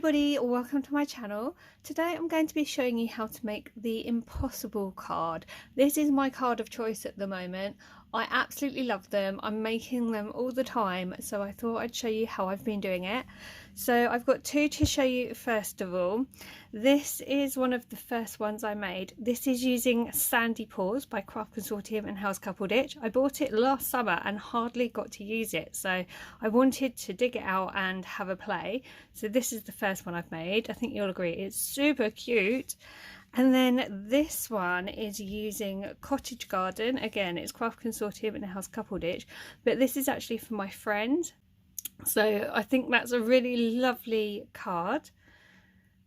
everybody, welcome to my channel. Today I'm going to be showing you how to make the impossible card. This is my card of choice at the moment. I absolutely love them. I'm making them all the time, so I thought I'd show you how I've been doing it. So I've got two to show you first of all. This is one of the first ones I made. This is using Sandy Paws by Consortium and Helz Cuppleditch. I bought it last summer and hardly got to use it, so I wanted to dig it out and have a play. So this is the first one I've made. I think you'll agree it's super cute. And then this one is using Cottage Garden. Again, it's Craft Consortium and Helz Cuppleditch, but this is actually for my friend. So I think that's a really lovely card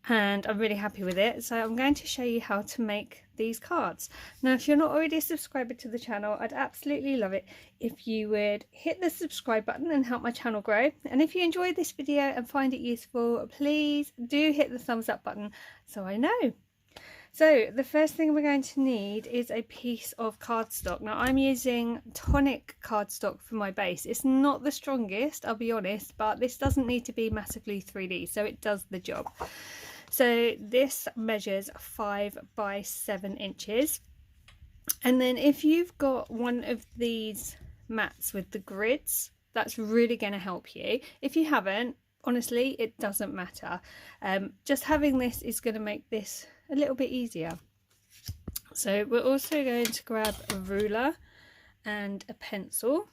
and I'm really happy with it. So I'm going to show you how to make these cards. Now, if you're not already a subscriber to the channel, I'd absolutely love it if you would hit the subscribe button and help my channel grow. And if you enjoyed this video and find it useful, please do hit the thumbs up button so I know. So the first thing we're going to need is a piece of cardstock. Now I'm using tonic cardstock for my base. It's not the strongest, I'll be honest, but this doesn't need to be massively 3D, so it does the job. So this measures 5 by 7 inches. And then if you've got one of these mats with the grids, that's really going to help you. If you haven't, honestly, it doesn't matter. Just having this is going to make this a little bit easier. So we're also going to grab a ruler and a pencil,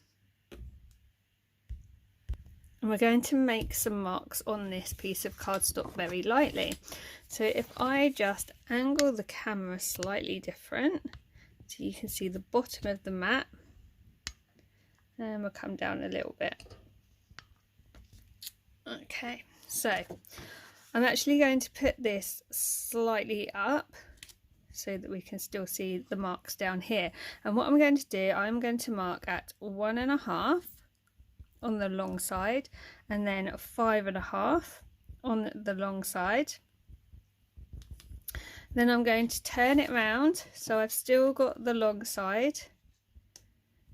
and we're going to make some marks on this piece of cardstock very lightly. So if I just angle the camera slightly different so you can see the bottom of the mat, and we'll come down a little bit. Okay, so I'm actually going to put this slightly up so that we can still see the marks down here. And what I'm going to do, I'm going to mark at 1.5 on the long side and then 5.5 on the long side. Then I'm going to turn it round so I've still got the long side,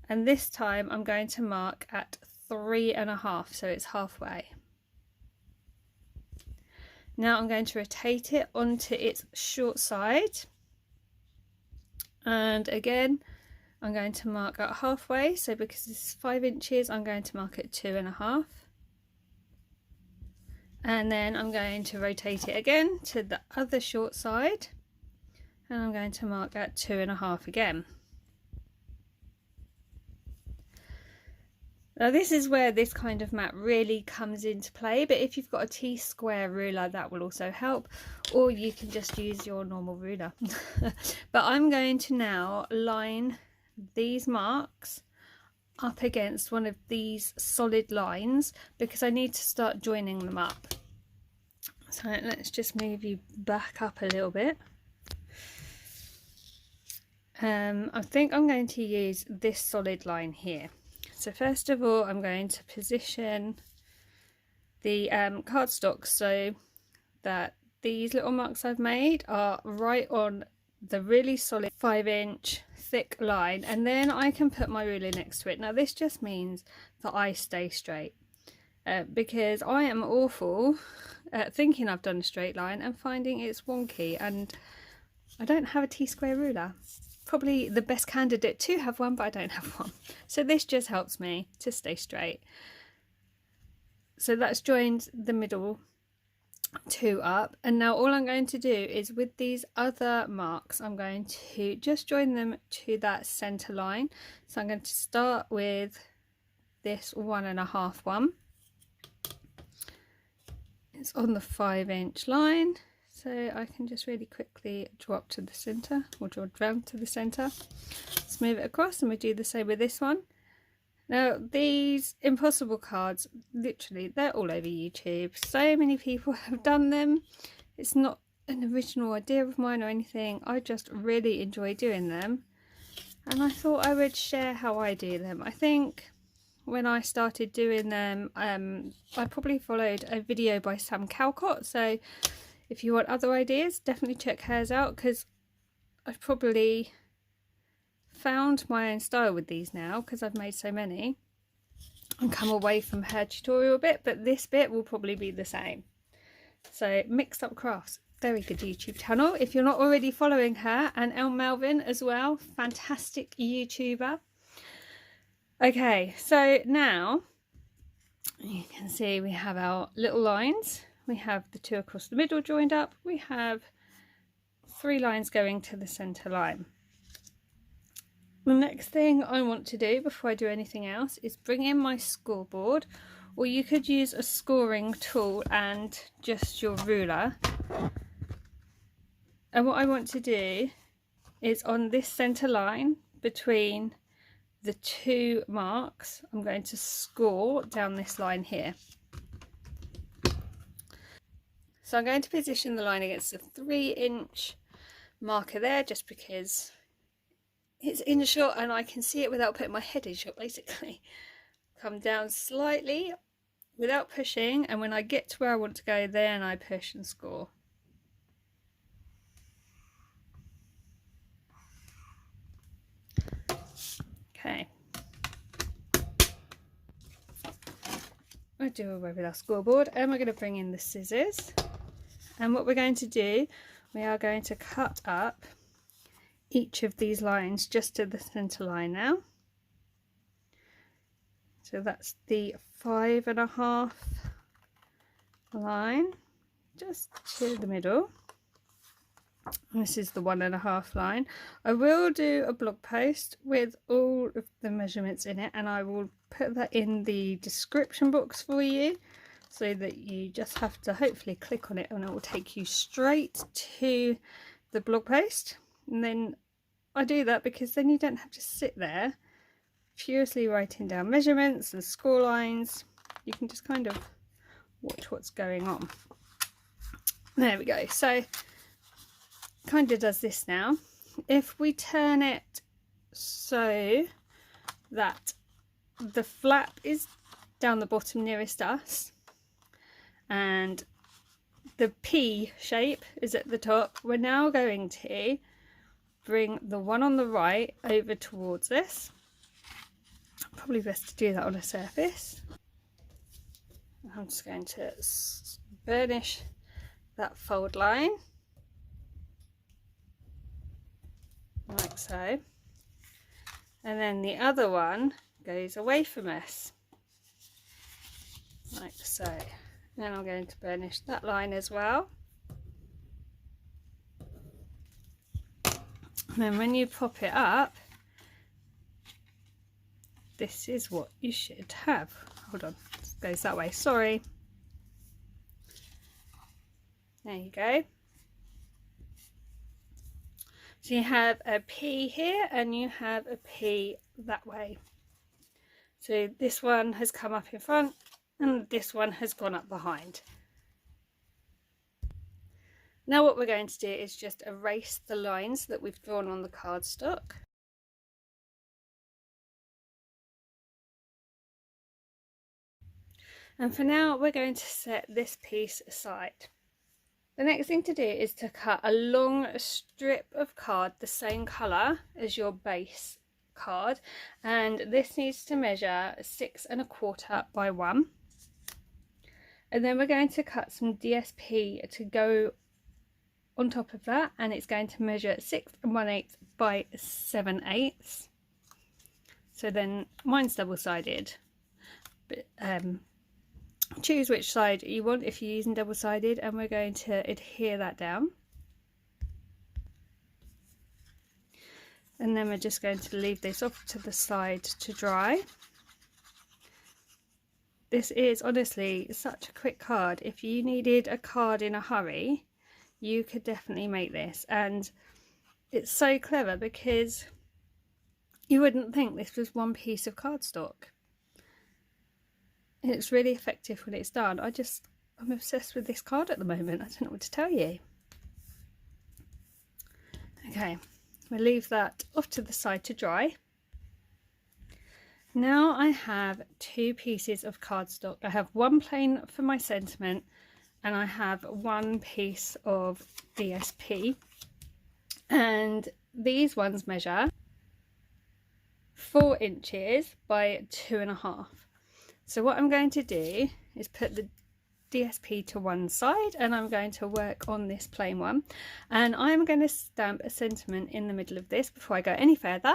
and this time I'm going to mark at 3.5, so it's halfway. Now I'm going to rotate it onto its short side, and again I'm going to mark at halfway, so because this is 5 inches I'm going to mark at 2.5, and then I'm going to rotate it again to the other short side and I'm going to mark at 2.5 again. Now this is where this kind of mat really comes into play, but if you've got a T-square ruler that will also help, or you can just use your normal ruler. But I'm going to now line these marks up against one of these solid lines because I need to start joining them up. So let's just move you back up a little bit. I think I'm going to use this solid line here. So first of all, I'm going to position the cardstock so that these little marks I've made are right on the really solid 5-inch thick line, and then I can put my ruler next to it. Now this just means that I stay straight because I am awful at thinking I've done a straight line and finding it's wonky, and I don't have a T-square ruler. Probably the best candidate to have one, but I don't have one. So this just helps me to stay straight. So that's joined the middle two up, and now all I'm going to do is with these other marks I'm going to just join them to that center line. So I'm going to start with this 1.5 one. It's on the 5-inch line. So I can just really quickly draw up to the centre, or draw down to the centre. Let's move it across, and we do the same with this one. Now these impossible cards, literally, they're all over YouTube. So many people have done them. It's not an original idea of mine or anything. I just really enjoy doing them. And I thought I would share how I do them. I think when I started doing them, I probably followed a video by Sam Calcott. So if you want other ideas, definitely check hers out, because I've probably found my own style with these now because I've made so many and come away from her tutorial bit, but this bit will probably be the same. So Mixed Up Crafts, very good YouTube channel if you're not already following her, and El Melvin as well, fantastic YouTuber. Okay, so now you can see we have our little lines. We have the 2 across the middle joined up. We have 3 lines going to the center line. The next thing I want to do before I do anything else is bring in my scoreboard, or you could use a scoring tool and just your ruler. And what I want to do is on this center line between the 2 marks, I'm going to score down this line here. So I'm going to position the line against the 3-inch marker there, just because it's in shot and I can see it without putting my head in shot, basically. Come down slightly without pushing, and when I get to where I want to go, then I push and score. Okay. We'll do away with our scoreboard, and we're going to bring in the scissors. And what we're going to do, we are going to cut up each of these lines just to the center line now. So that's the 5.5 line just to the middle. And this is the 1.5 line. I will do a blog post with all of the measurements in it, and I will put that in the description box for you, so that you just have to hopefully click on it and it will take you straight to the blog post. And then I do that because then you don't have to sit there furiously writing down measurements and score lines. You can just kind of watch what's going on. There we go. So kind of does this now. If we turn it so that the flap is down the bottom nearest us and the P shape is at the top, we're now going to bring the one on the right over towards this. Probably best to do that on a surface. I'm just going to burnish that fold line like so, and then the other one goes away from us like so. Then I'm going to burnish that line as well. And then when you pop it up, this is what you should have. Hold on, it goes that way, sorry. There you go. So you have a P here and you have a P that way. So this one has come up in front and this one has gone up behind. Now what we're going to do is just erase the lines that we've drawn on the cardstock. And for now we're going to set this piece aside. The next thing to do is to cut a long strip of card the same colour as your base card, and this needs to measure 6¼ by 1. And then we're going to cut some DSP to go on top of that, and it's going to measure 6⅛ by 7/8. So then mine's double-sided, but choose which side you want if you're using double-sided, and we're going to adhere that down. And then we're just going to leave this off to the side to dry. This is honestly such a quick card. If you needed a card in a hurry, you could definitely make this. And it's so clever because you wouldn't think this was one piece of cardstock. It's really effective when it's done. I'm obsessed with this card at the moment. I don't know what to tell you. Okay, we'll leave that off to the side to dry. Now I have 2 pieces of cardstock. I have one plain for my sentiment and I have one piece of DSP. And these ones measure 4 inches by 2.5. So what I'm going to do is put the DSP to one side and I'm going to work on this plain one, and I'm going to stamp a sentiment in the middle of this before I go any further.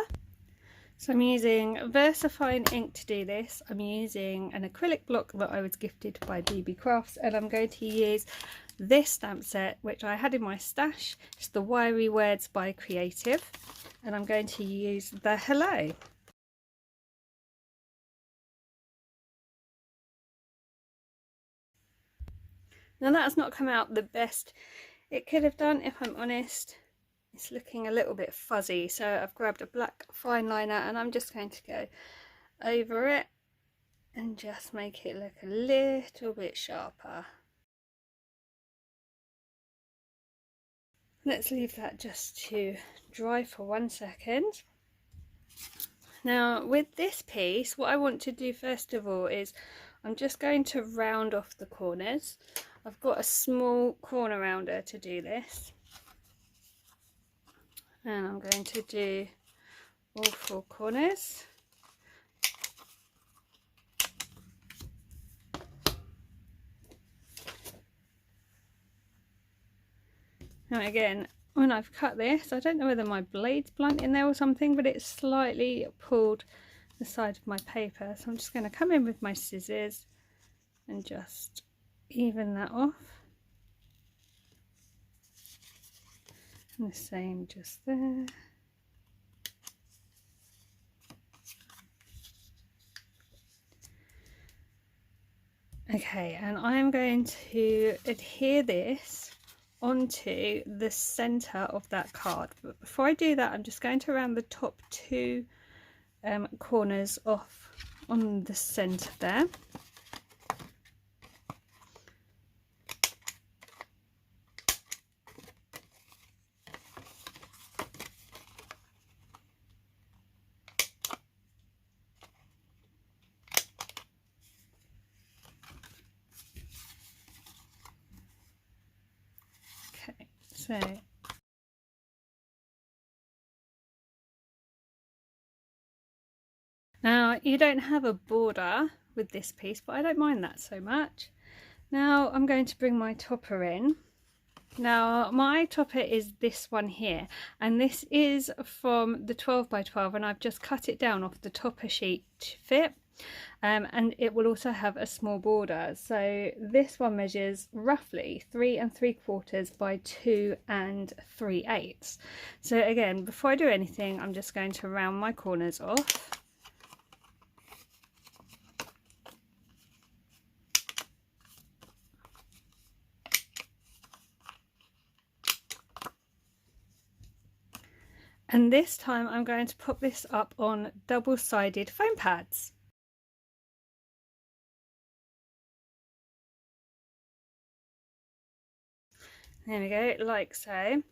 So I'm using VersaFine ink to do this. I'm using an acrylic block that I was gifted by BB Crafts, and I'm going to use this stamp set which I had in my stash. It's the Wiry Words by Creative, and I'm going to use the Hello. Now that's not come out the best it could have done, if I'm honest. It's looking a little bit fuzzy, so I've grabbed a black fine liner and I'm just going to go over it and just make it look a little bit sharper. Let's leave that just to dry for 1 second. Now with this piece, what I want to do first of all is I'm just going to round off the corners. I've got a small corner rounder to do this, and I'm going to do all 4 corners. Now again, when I've cut this, I don't know whether my blade's blunt in there or something, but it's slightly pulled the side of my paper, so I'm just going to come in with my scissors and just even that off. And the same just there. Okay, and I'm going to adhere this onto the center of that card, but before I do that I'm just going to round the top 2 corners off on the center there. So now you don't have a border with this piece, but I don't mind that so much. Now I'm going to bring my topper in. Now my topper is this one here, and this is from the 12 by 12, and I've just cut it down off the topper sheet to fit. And it will also have a small border, so this one measures roughly 3 3/4 by 2 3/8. So again, before I do anything, I'm just going to round my corners off. And this time I'm going to pop this up on double-sided foam pads. There we go, like so. And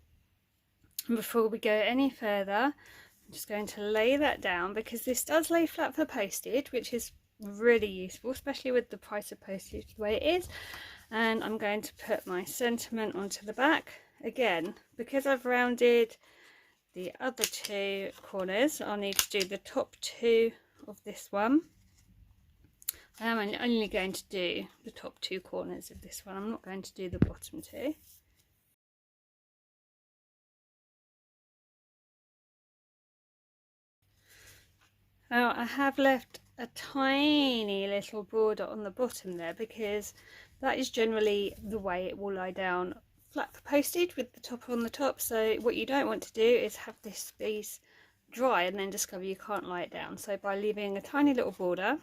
before we go any further, I'm just going to lay that down, because this does lay flat for postage, which is really useful, especially with the price of postage the way it is. And I'm going to put my sentiment onto the back. Again, because I've rounded the other 2 corners, I'll need to do the top 2 of this one. I'm only going to do the top 2 corners of this one. I'm not going to do the bottom 2. Now I have left a tiny little border on the bottom there, because that is generally the way it will lie down flat for postage with the topper on the top. So what you don't want to do is have this piece dry and then discover you can't lie it down. So by leaving a tiny little border,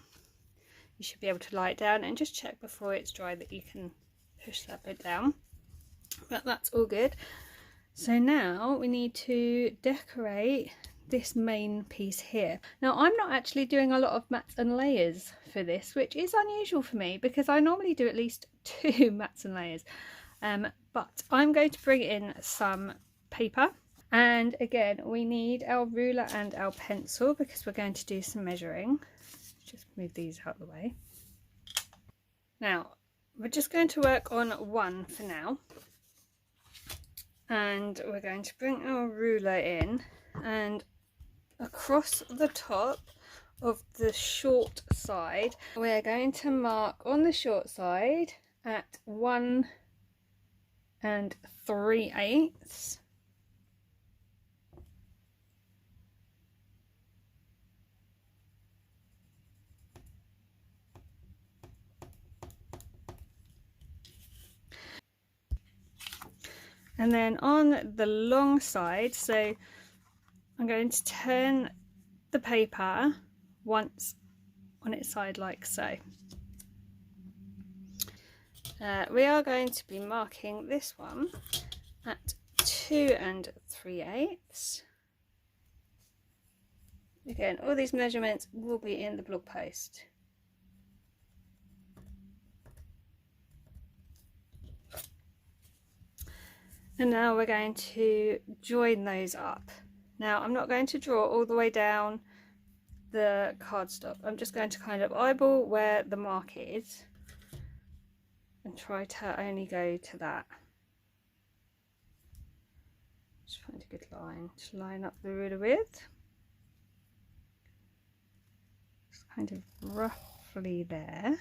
you should be able to lie it down, and just check before it's dry that you can push that bit down. But that's all good. So now we need to decorate this main piece here. Now I'm not actually doing a lot of mats and layers for this, which is unusual for me, because I normally do at least 2 mats and layers. But I'm going to bring in some paper, and again we need our ruler and our pencil, because we're going to do some measuring. Just move these out of the way. Now we're just going to work on 1 for now, and we're going to bring our ruler in, and across the top of the short side we're going to mark on the short side at 1 3/8. And then on the long side, so I'm going to turn the paper once on its side like so. We are going to be marking this one at 2 3/8. Again, all these measurements will be in the blog post. And now we're going to join those up. Now I'm not going to draw all the way down the cardstock. I'm just going to kind of eyeball where the mark is and try to only go to that. Just find a good line to line up the ruler with. Just kind of roughly there.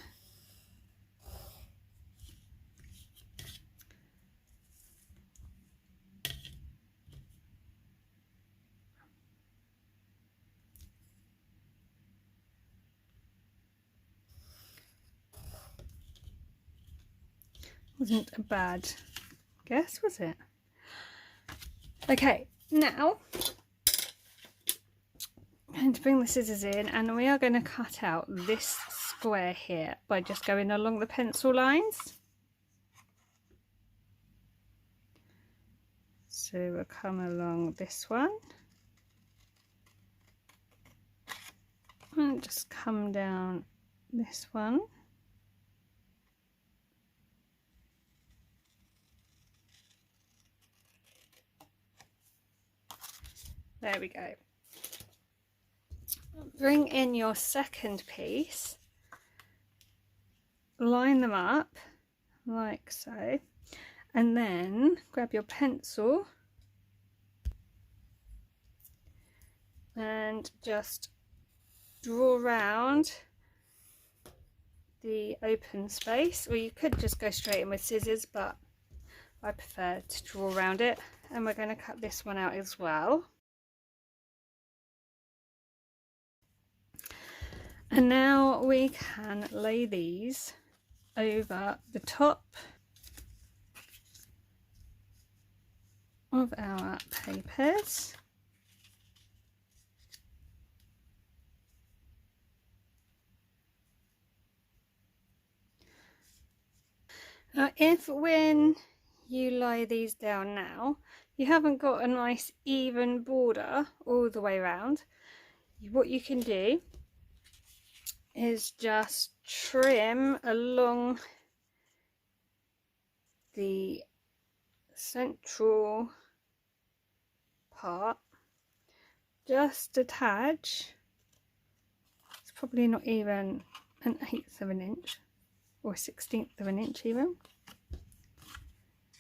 Wasn't a bad guess, was it? Okay, now I'm going to bring the scissors in and we are going to cut out this square here by just going along the pencil lines. So we'll come along this one and just come down this one. There we go. Bring in your second piece, line them up like so, and then grab your pencil and just draw around the open space, or you could just go straight in with scissors, but I prefer to draw around it. And we're going to cut this one out as well. And now we can lay these over the top of our papers. Now, if when you lay these down now, you haven't got a nice even border all the way around, what you can do is just trim along the central part, just a touch. It's probably not even 1/8 of an inch or 1/16 of an inch even,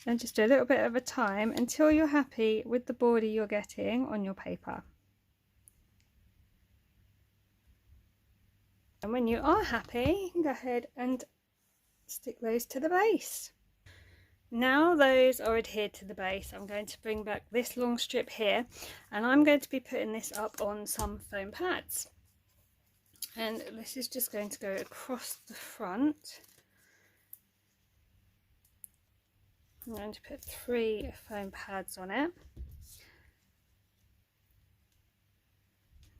and just do a little bit at a time until you're happy with the border you're getting on your paper. And when you are happy, you can go ahead and stick those to the base. Now those are adhered to the base, I'm going to bring back this long strip here, and I'm going to be putting this up on some foam pads. And this is just going to go across the front. I'm going to put 3 foam pads on it.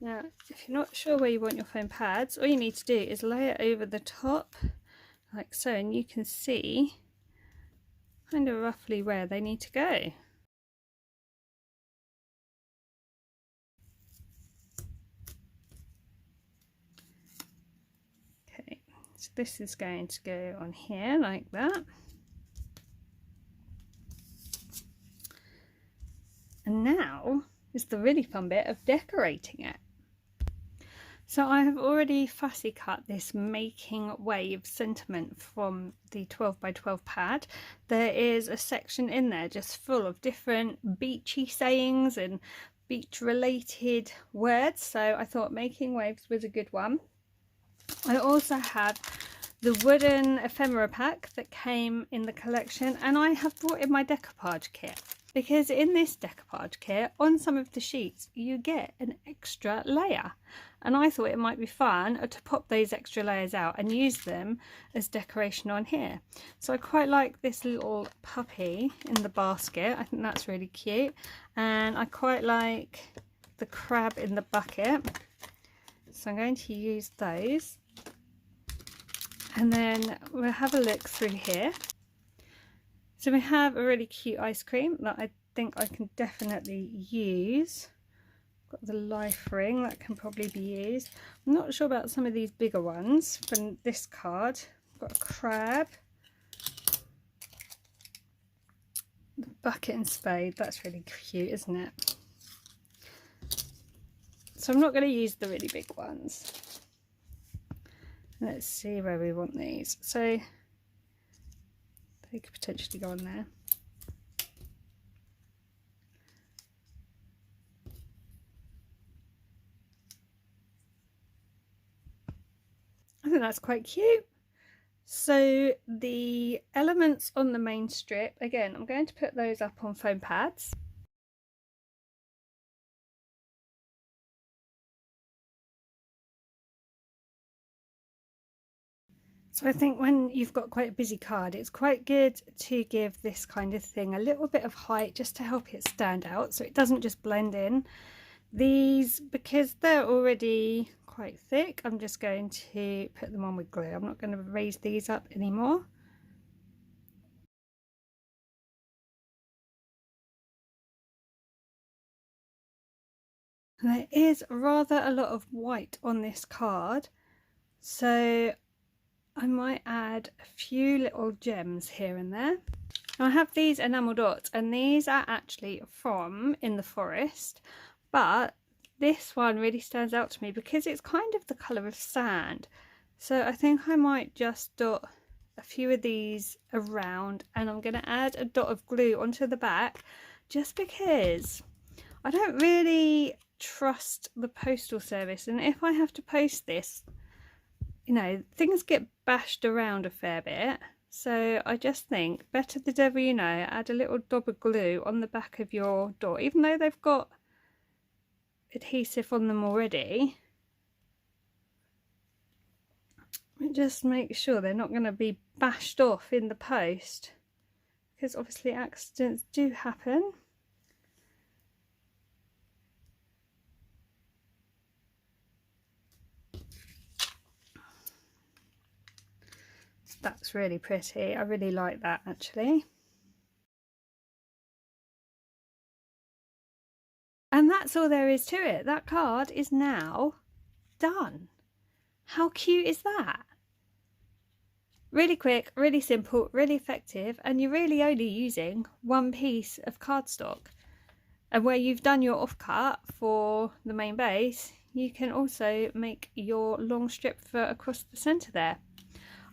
Now, if you're not sure where you want your foam pads, all you need to do is lay it over the top like so, and you can see kind of roughly where they need to go. Okay, so this is going to go on here like that. And now is the really fun bit of decorating it. So I have already fussy cut this making wave sentiment from the 12 by 12 pad. There is a section in there just full of different beachy sayings and beach related words, so I thought making waves was a good one. I also have the wooden ephemera pack that came in the collection, and I have brought in my decoupage kit, because in this decoupage kit on some of the sheets you get an extra layer, and I thought it might be fun to pop those extra layers out and use them as decoration on here. So I quite like this little puppy in the basket. I think that's really cute, and I quite like the crab in the bucket, so I'm going to use those. And then we'll have a look through here. So we have a really cute ice cream that I think I can definitely use. Got the life ring that can probably be used. I'm not sure about some of these bigger ones from this card. Got a crab. The bucket and spade, that's really cute, isn't it? So I'm not going to use the really big ones. Let's see where we want these. So they could potentially go on there. I think that's quite cute. So the elements on the main strip, again, I'm going to put those up on foam pads. So I think when you've got quite a busy card, it's quite good to give this kind of thing a little bit of height just to help it stand out so it doesn't just blend in. These, because they're already quite thick, I'm just going to put them on with glue. I'm not going to raise these up anymore. And there is rather a lot of white on this card, so I might add a few little gems here and there. Now I have these enamel dots, and these are actually from In the Forest, but this one really stands out to me because it's kind of the colour of sand. So I think I might just dot a few of these around, and I'm going to add a dot of glue onto the back just because I don't really trust the postal service, and if I have to post this, you know, things get bashed around a fair bit, so I just think better the devil you know, add a little dab of glue on the back of your door, even though they've got adhesive on them already. Just make sure they're not going to be bashed off in the post, because obviously accidents do happen. That's really pretty. I really like that actually. And that's all there is to it. That card is now done. How cute is that? Really quick, really simple, really effective, and you're really only using one piece of cardstock. And where you've done your offcut for the main base, you can also make your long strip for across the centre there.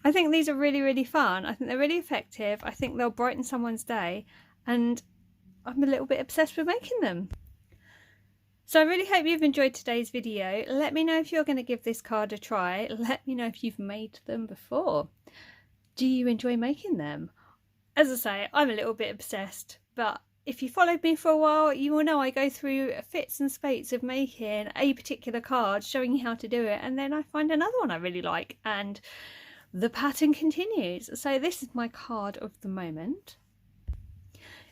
I think these are really, really fun. I think they're really effective. I think they'll brighten someone's day, and I'm a little bit obsessed with making them. So I really hope you've enjoyed today's video. Let me know if you're going to give this card a try. Let me know if you've made them before. Do you enjoy making them? As I say, I'm a little bit obsessed, but if you followed me for a while, you will know I go through fits and spates of making a particular card, showing you how to do it, and then I find another one I really like, and the pattern continues. So this is my card of the moment.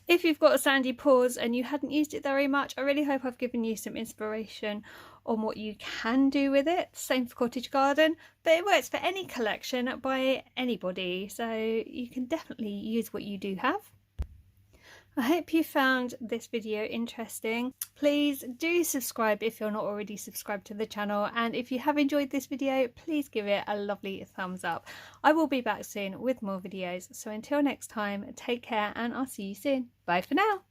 If you've got a Sandy Paws and you hadn't used it very much, I really hope I've given you some inspiration on what you can do with it. Same for Cottage Garden, but it works for any collection by anybody, so you can definitely use what you do have. I hope you found this video interesting. Please do subscribe if you're not already subscribed to the channel, and if you have enjoyed this video, please give it a lovely thumbs up. I will be back soon with more videos, so until next time, take care and I'll see you soon. Bye for now.